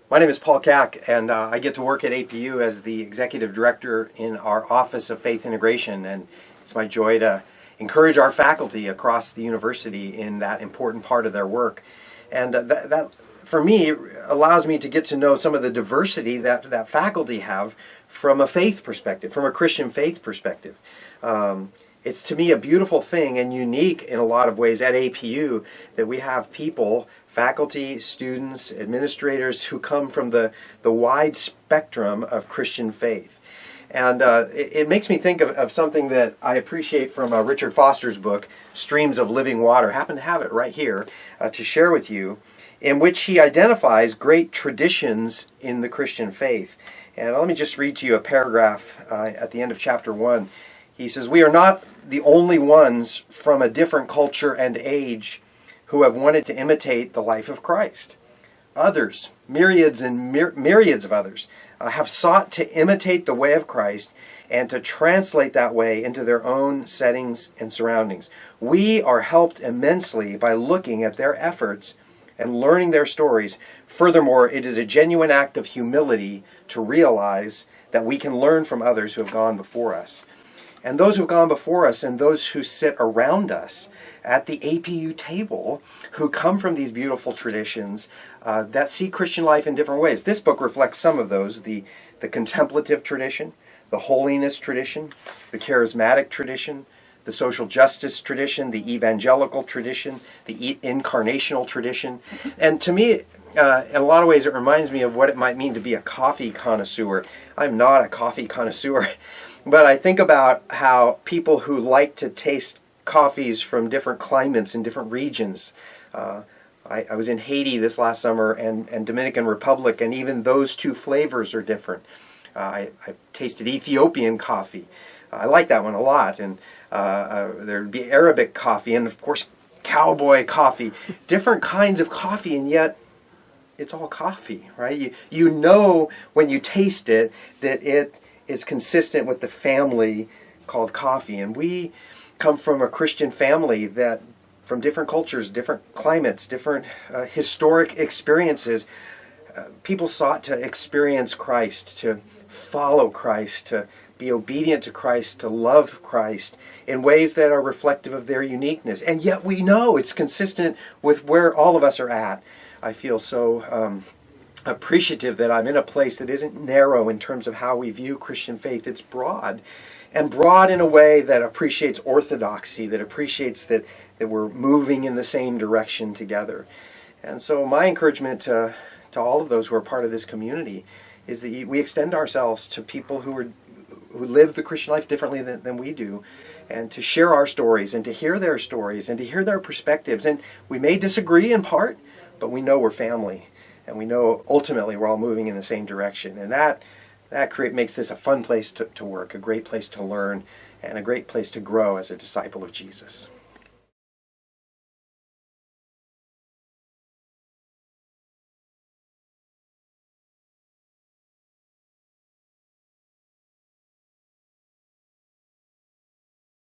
My name is Paul Kaak, and I get to work at APU as the Executive Director in our Office of Faith Integration, and it's my joy to encourage our faculty across the university in that important part of their work. And that, for me, allows me to get to know some of the diversity that faculty have from a faith perspective, from a Christian faith perspective. It's to me a beautiful thing and unique in a lot of ways at APU that we have people, faculty, students, administrators who come from the wide spectrum of Christian faith. And it makes me think of something that I appreciate from Richard Foster's book, Streams of Living Water. I happen to have it right here to share with you, in which he identifies great traditions in the Christian faith. And let me just read to you a paragraph at the end of chapter 1. He says, "We are not the only ones from a different culture and age who have wanted to imitate the life of Christ. Others, myriads and myriads of others, have sought to imitate the way of Christ and to translate that way into their own settings and surroundings. We are helped immensely by looking at their efforts and learning their stories. Furthermore, it is a genuine act of humility to realize that we can learn from others who have gone before us." And those who have gone before us and those who sit around us at the APU table who come from these beautiful traditions that see Christian life in different ways. This book reflects some of those, the contemplative tradition, the holiness tradition, the charismatic tradition, the social justice tradition, the evangelical tradition, the incarnational tradition. And to me, in a lot of ways, it reminds me of what it might mean to be a coffee connoisseur. I'm not a coffee connoisseur. But I think about how people who like to taste coffees from different climates in different regions. I was in Haiti this last summer and Dominican Republic, and even those two flavors are different. I tasted Ethiopian coffee. I like that one a lot. And there'd be Arabic coffee and, of course, cowboy coffee. Different kinds of coffee, and yet it's all coffee, right? You know when you taste it that it is consistent with the family called coffee. And we come from a Christian family that, from different cultures, different climates, different historic experiences, people sought to experience Christ, to follow Christ, to be obedient to Christ, to love Christ in ways that are reflective of their uniqueness. And yet we know it's consistent with where all of us are at. I feel so appreciative that I'm in a place that isn't narrow in terms of how we view Christian faith. It's broad, and broad in a way that appreciates orthodoxy, that appreciates that we're moving in the same direction together. And so my encouragement to all of those who are part of this community is that we extend ourselves to people who live the Christian life differently than we do, and to share our stories and to hear their stories and to hear their perspectives. And we may disagree in part, but we know we're family. And we know ultimately we're all moving in the same direction. And that makes this a fun place to work, a great place to learn, and a great place to grow as a disciple of Jesus.